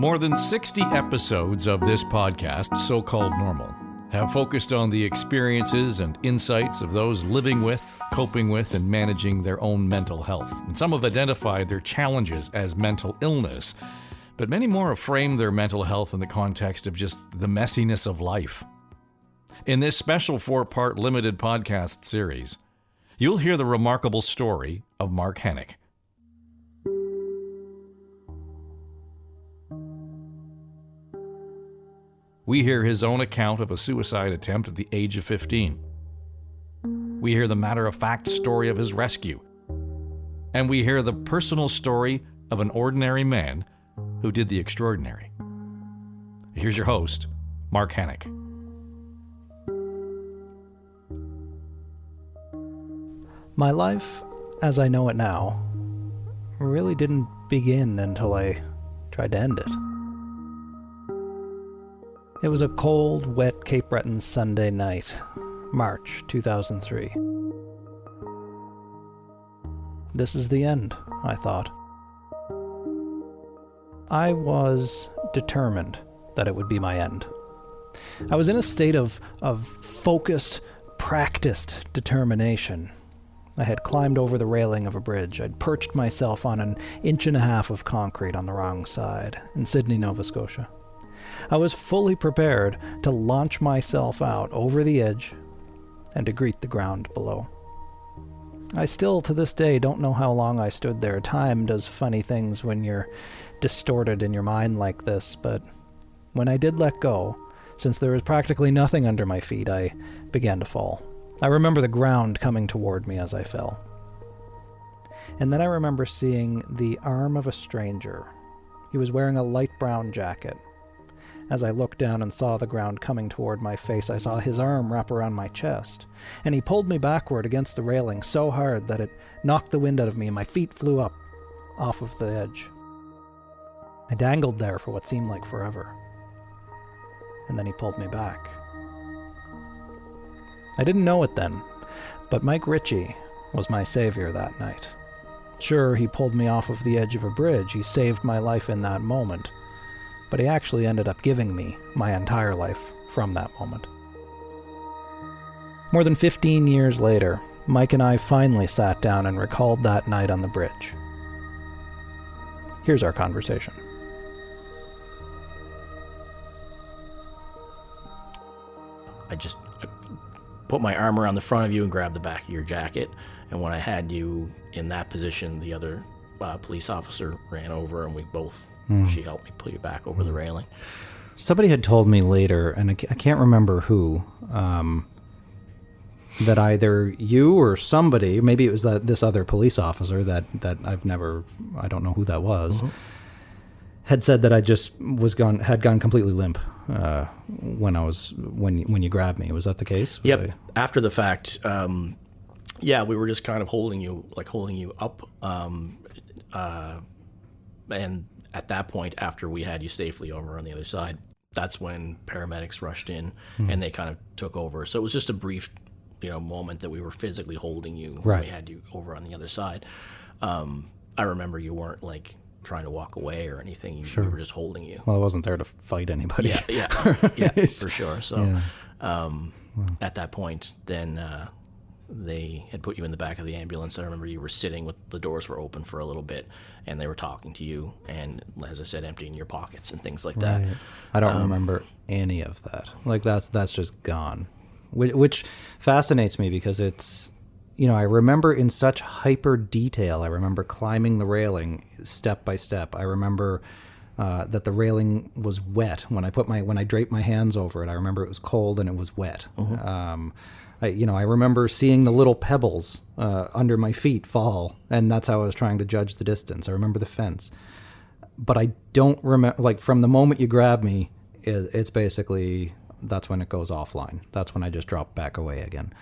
More than 60 episodes of this podcast, So-Called Normal, have focused on the experiences and insights of those living with, coping with, and managing their own mental health. And some have identified their challenges as mental illness, but many more have framed their mental health in the context of just the messiness of life. In this special 4-part limited podcast series, you'll hear the remarkable story of Mark Hennick. We hear his own account of a suicide attempt at the age of 15. We hear the matter-of-fact story of his rescue. And we hear the personal story of an ordinary man who did the extraordinary. Here's your host, Mark Hennick. My life, as I know it now, really didn't begin until I tried to end it. It was a cold, wet Cape Breton Sunday night, March 2003. This is the end, I thought. I was determined that it would be my end. I was in a state of focused, practiced determination. I had climbed over the railing of a bridge. I'd perched myself on an 1.5 inches of concrete on the wrong side in Sydney, Nova Scotia. I was fully prepared to launch myself out over the edge and to greet the ground below. I still, to this day, don't know how long I stood there. Time does funny things when you're distorted in your mind like this, but when I did let go, since there was practically nothing under my feet, I began to fall. I remember the ground coming toward me as I fell. And then I remember seeing the arm of a stranger. He was wearing a light brown jacket. As I looked down and saw the ground coming toward my face, I saw his arm wrap around my chest, and he pulled me backward against the railing so hard that it knocked the wind out of me and my feet flew up off of the edge. I dangled there for what seemed like forever, and then he pulled me back. I didn't know it then, but Mike Ritchie was my savior that night. Sure, he pulled me off of the edge of a bridge. He saved my life in that moment. But he actually ended up giving me my entire life from that moment. More than 15 years later, Mike and I finally sat down and recalled that night on the bridge. Here's our conversation. I put my arm around the front of you and grabbed the back of your jacket, and when I had you in that position, the other police officer ran over and we both... She helped me pull you back over the railing. Somebody had told me later, and I can't remember who, that either you or somebody, maybe it was this other police officer that I don't know who that was, had said that I just had gone completely limp when you grabbed me. Was that the case? Yep. After the fact, we were just kind of holding you up, and at that point, after we had you safely over on the other side, that's when paramedics rushed in and they kind of took over. So it was just a brief, moment that we were physically holding you when we had you over on the other side. I remember you weren't like trying to walk away or anything. We were just holding you. Well, I wasn't there to fight anybody. Yeah, for sure. So at that point, then they had put you in the back of the ambulance. I remember you were sitting with the doors were open for a little bit, and they were talking to you, and as I said, emptying your pockets and things like that. I don't remember any of that. Like that's just gone, which fascinates me because it's, I remember in such hyper detail. I remember climbing the railing step by step. I remember that the railing was wet when I draped my hands over it. I remember it was cold and it was wet. I remember seeing the little pebbles under my feet fall, and that's how I was trying to judge the distance. I remember the fence. But I don't remember, like, from the moment you grab me, it's basically, that's when it goes offline. That's when I just drop back away again.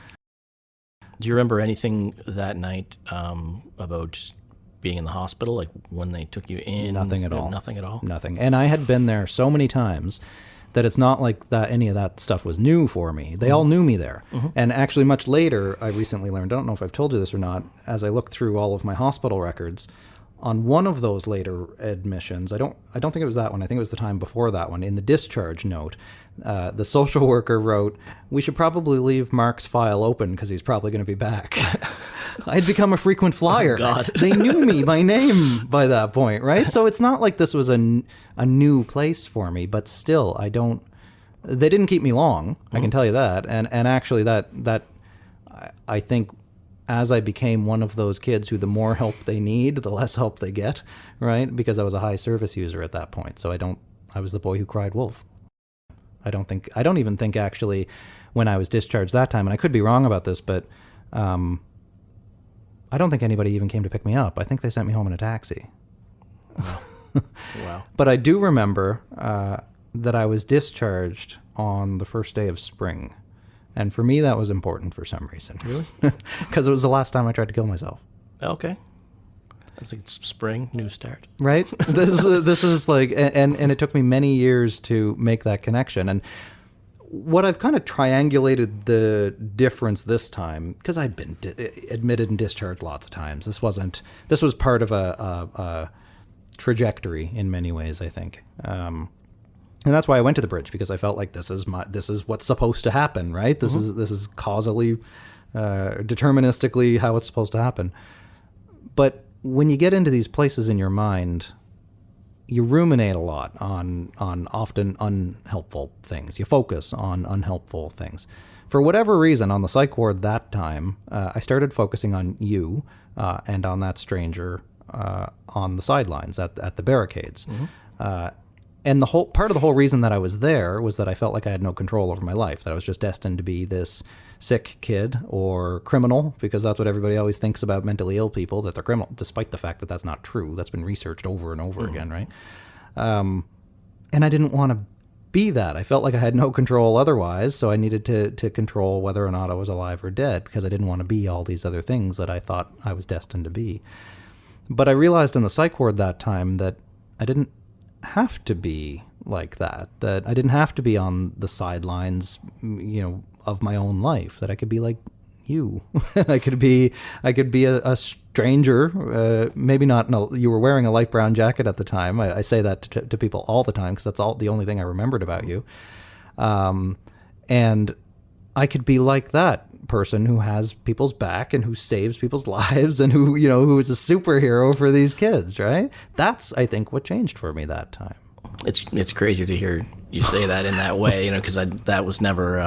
Do you remember anything that night about being in the hospital, like when they took you in? Nothing at all. Nothing at all? Nothing. And I had been there so many times that it's not like that any of that stuff was new for me. They all knew me there. And actually much later, I recently learned, I don't know if I've told you this or not, as I looked through all of my hospital records, on one of those later admissions, I don't think it was that one. I think it was the time before that one. In the discharge note, the social worker wrote, "We should probably leave Mark's file open because he's probably going to be back." I'd become a frequent flyer. Oh, God. They knew me by name by that point, right? So it's not like this was a new place for me, but still, they didn't keep me long. I can tell you that. And actually that I think, as I became one of those kids who the more help they need, the less help they get, right? Because I was a high service user at that point. So I was the boy who cried wolf. I don't even think actually when I was discharged that time, and I could be wrong about this, but I don't think anybody even came to pick me up. I think they sent me home in a taxi. Wow. But I do remember that I was discharged on the first day of spring. And for me, that was important for some reason. Really? Because it was the last time I tried to kill myself. Okay. I think it's spring, new start. Right? This is like, and it took me many years to make that connection. And what I've kind of triangulated the difference this time, because I've been admitted and discharged lots of times. This was part of a trajectory in many ways, I think. And that's why I went to the bridge, because I felt like this is what's supposed to happen, right? This is causally, deterministically how it's supposed to happen. But when you get into these places in your mind, you ruminate a lot on often unhelpful things. You focus on unhelpful things. For whatever reason, on the psych ward that time, I started focusing on you and on that stranger on the sidelines at the barricades. And part of the whole reason that I was there was that I felt like I had no control over my life, that I was just destined to be this sick kid or criminal, because that's what everybody always thinks about mentally ill people, that they're criminal, despite the fact that that's not true. That's been researched over and over again, right? And I didn't want to be that. I felt like I had no control otherwise, so I needed to control whether or not I was alive or dead, because I didn't want to be all these other things that I thought I was destined to be. But I realized in the psych ward that time that I didn't have to be like that I didn't have to be on the sidelines, of my own life, that I could be like you. I could be a stranger, maybe not. No, you were wearing a light brown jacket at the time. I say that to people all the time, because that's the only thing I remembered about you. And I could be like that person who has people's back and who saves people's lives and who is a superhero for these kids, right? That's, I think, what changed for me that time. It's crazy to hear you say that in that way, because that was never,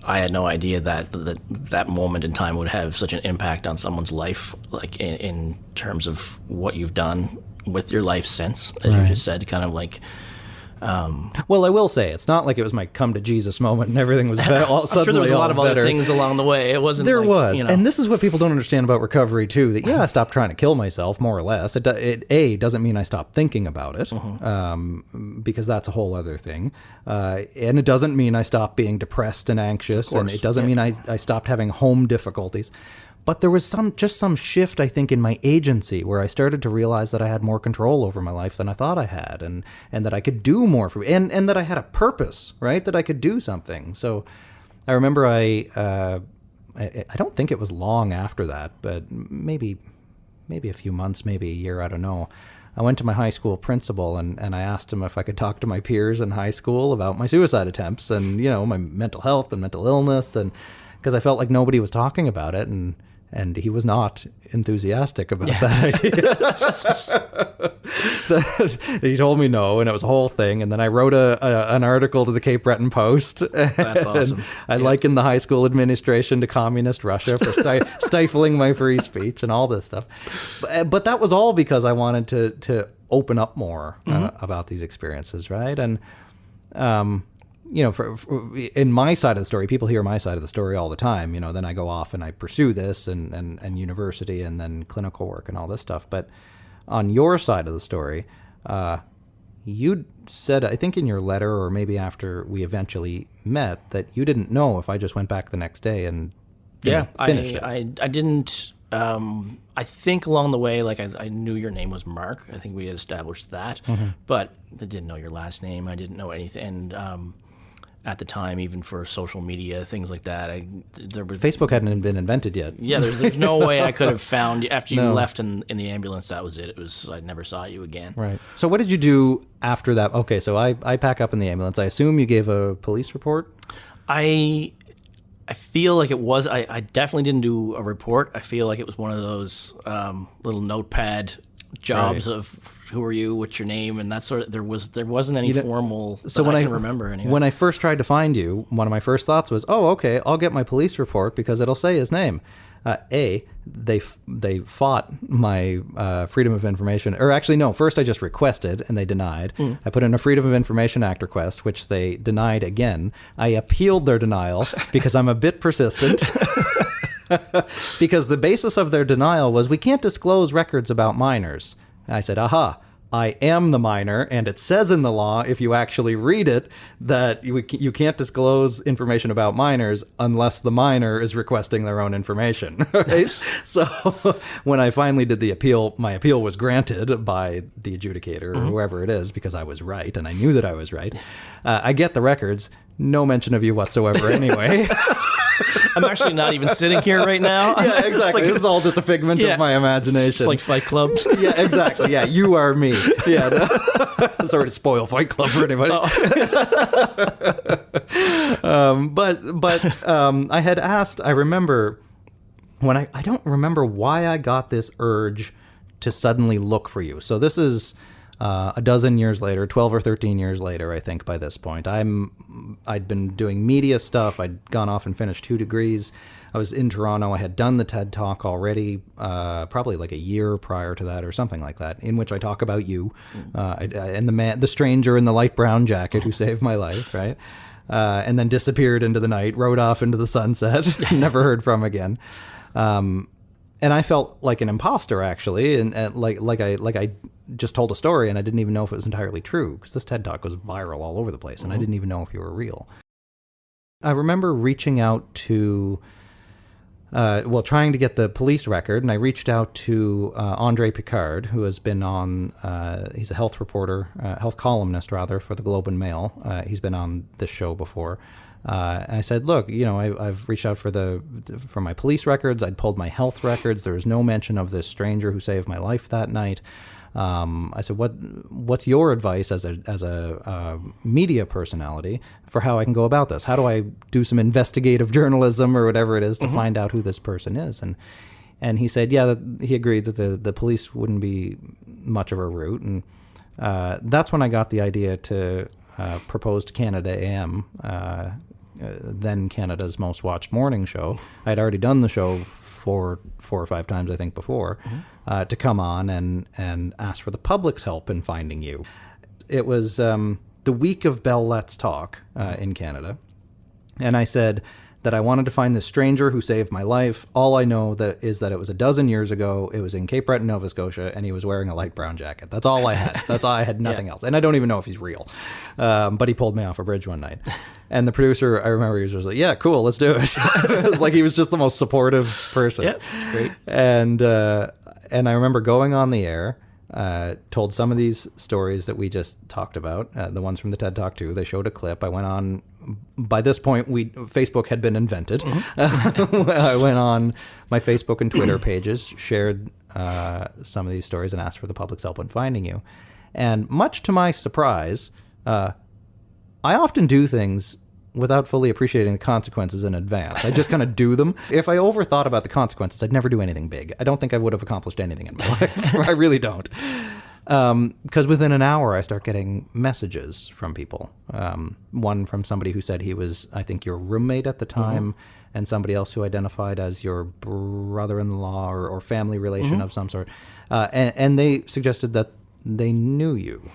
I had no idea that moment in time would have such an impact on someone's life, like in terms of what you've done with your life since, as you just said, kind of like. Well, I will say, it's not like it was my come to Jesus moment and everything was better. I'm sure there was a lot of other things along the way. It wasn't. There was, and this is what people don't understand about recovery too. That I stopped trying to kill myself, more or less. It doesn't mean I stopped thinking about it, because that's a whole other thing, and it doesn't mean I stopped being depressed and anxious, and it doesn't mean I stopped having home difficulties. But there was some shift, I think, in my agency, where I started to realize that I had more control over my life than I thought I had, and that I could do more for me, and that I had a purpose, right? That I could do something. So I remember I don't think it was long after that, but maybe a few months, maybe a year, I don't know. I went to my high school principal and I asked him if I could talk to my peers in high school about my suicide attempts and, my mental health and mental illness, and because I felt like nobody was talking about it, and he was not enthusiastic about that idea. He told me no, and it was a whole thing. And then I wrote an article to the Cape Breton Post. That's awesome. I likened the high school administration to communist Russia for stifling my free speech and all this stuff. But that was all because I wanted to open up more about these experiences, right? And for in my side of the story, people hear my side of the story all the time. Then I go off and I pursue this and university and then clinical work and all this stuff. But on your side of the story, you said, I think in your letter, or maybe after we eventually met, that you didn't know if I just went back the next day and finished it. I didn't. I think along the way, like I knew your name was Mark. I think we had established that, but I didn't know your last name. I didn't know anything. at the time, even for social media, things like that. There was Facebook hadn't been invented yet. Yeah, there's no way I could have found you. After you left in the ambulance, that was it. I never saw you again. Right. So what did you do after that? Okay, so I pack up in the ambulance. I assume you gave a police report? I feel like it was. I definitely didn't do a report. I feel like it was one of those little notepad jobs of who are you, what's your name, and that sort of. There wasn't any formal. So when I can remember anyway. When I first tried to find you, one of my first thoughts was, oh, okay, I'll get my police report because it'll say his name. They fought my Freedom of Information, or actually no. First, I just requested and they denied. I put in a Freedom of Information Act request, which they denied again. I appealed their denial because I'm a bit persistent. Because the basis of their denial was we can't disclose records about minors. I said, aha, I am the minor, and it says in the law, if you actually read it, that you can't disclose information about minors unless the minor is requesting their own information, right? So when I finally did the appeal, my appeal was granted by the adjudicator or whoever it is because I was right, and I knew that I was right. I get the records, no mention of you whatsoever anyway. I'm actually not even sitting here right now. Yeah, exactly. This is all just a figment of my imagination. It's like Fight Club. Yeah, exactly. Yeah, you are me. Yeah. Sorry to spoil Fight Club for anybody. But I had asked, I remember when I don't remember why I got this urge to suddenly look for you. So this is a dozen years later, 12 or 13 years later, I think by this point. I'd been doing media stuff. I'd gone off and finished 2 degrees. I was in Toronto. I had done the TED Talk already, probably like a year prior to that or something like that, in which I talk about you and the stranger in the light brown jacket who saved my life, right? And then disappeared into the night, rode off into the sunset, never heard from again. And I felt like an imposter, actually, and like I just told a story, and I didn't even know if it was entirely true, because this TED Talk was viral all over the place, and I didn't even know if you were real. I remember reaching out to, trying to get the police record, and I reached out to Andre Picard, who has been on, he's a health reporter, health columnist, rather, for the Globe and Mail. He's been on this show before. And I said, look, I've reached out for my police records. I'd pulled my health records. There was no mention of this stranger who saved my life that night. I said, what's your advice as a media personality for how I can go about this? How do I do some investigative journalism or whatever it is to find out who this person is? And he said, he agreed that the police wouldn't be much of a route. And that's when I got the idea to propose to Canada AM, then Canada's most watched morning show. I'd already done the show four or five times, I think, before, to come on and ask for the public's help in finding you. It was the week of Bell Let's Talk in Canada, and I said that I wanted to find this stranger who saved my life. All I know is that it was a dozen years ago. It was in Cape Breton, Nova Scotia, and he was wearing a light brown jacket. That's all I had. That's all I had. Nothing else. And I don't even know if he's real. But he pulled me off a bridge one night. And the producer, I remember, he was just like, yeah, cool, let's do it. It was like he was just the most supportive person. Yeah, that's great. And I remember going on the air, told some of these stories that we just talked about, the ones from the TED Talk too. They showed a clip. I went on. By this point, Facebook had been invented. I went on my Facebook and Twitter pages, shared some of these stories, and asked for the public's help in finding you. And much to my surprise, I often do things without fully appreciating the consequences in advance. I just kind of do them. If I overthought about the consequences, I'd never do anything big. I don't think I would have accomplished anything in my life. I really don't. Because within an hour, I start getting messages from people. One from somebody who said he was, I think, your roommate at the time, and somebody else who identified as your brother-in-law or family relation of some sort. And they suggested that they knew you.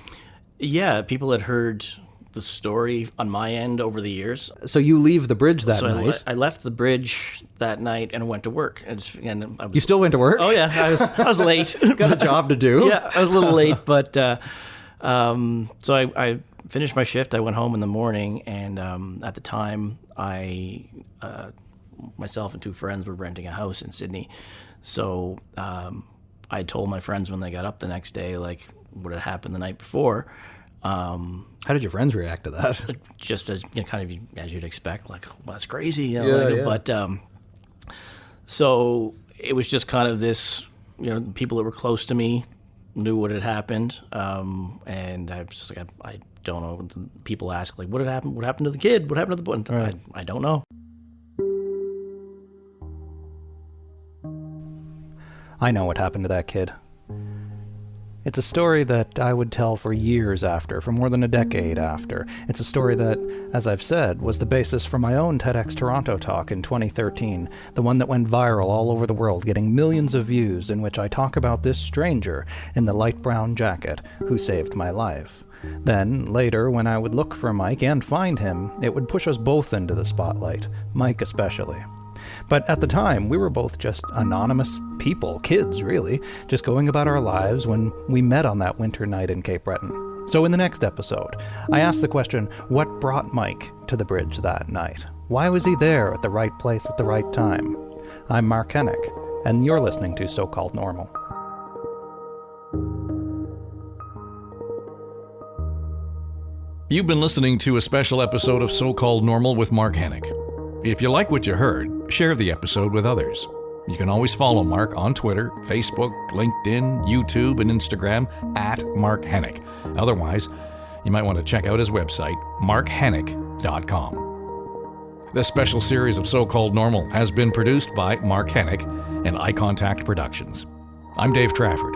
Yeah, people had heard the story on my end over the years. So you leave the bridge that night. I left the bridge that night and went to work. You still went to work? Oh yeah, I was late. Got a job to do. Yeah, I was a little late, but so I finished my shift. I went home in the morning, and at the time, myself and 2 friends were renting a house in Sydney. So I told my friends when they got up the next day, like what had happened the night before. How did your friends react to that? Just as kind of as you'd expect, like, well, that's crazy. Yeah. But so it was just kind of this, the people that were close to me knew what had happened, and I was just like, I don't know. People ask, like, what had happened? What happened to the kid? What happened to the boy? Right. I don't know. I know what happened to that kid. It's a story that I would tell for years after, for more than a decade after. It's a story that, as I've said, was the basis for my own TEDx Toronto talk in 2013, the one that went viral all over the world, getting millions of views, in which I talk about this stranger in the light brown jacket who saved my life. Then, later, when I would look for Mike and find him, it would push us both into the spotlight, Mike especially. But at the time, we were both just anonymous people, kids really, just going about our lives when we met on that winter night in Cape Breton. So in the next episode, I asked the question, what brought Mike to the bridge that night? Why was he there at the right place at the right time? I'm Mark Hennick, and you're listening to So-Called Normal. You've been listening to a special episode of So-Called Normal with Mark Hennick. If you like what you heard, share the episode with others. You can always follow Mark on Twitter, Facebook, LinkedIn, YouTube, and Instagram at Mark Hennick. Otherwise, you might want to check out his website, markhennick.com. This special series of So-Called Normal has been produced by Mark Hennick and Eye Contact Productions. I'm Dave Trafford.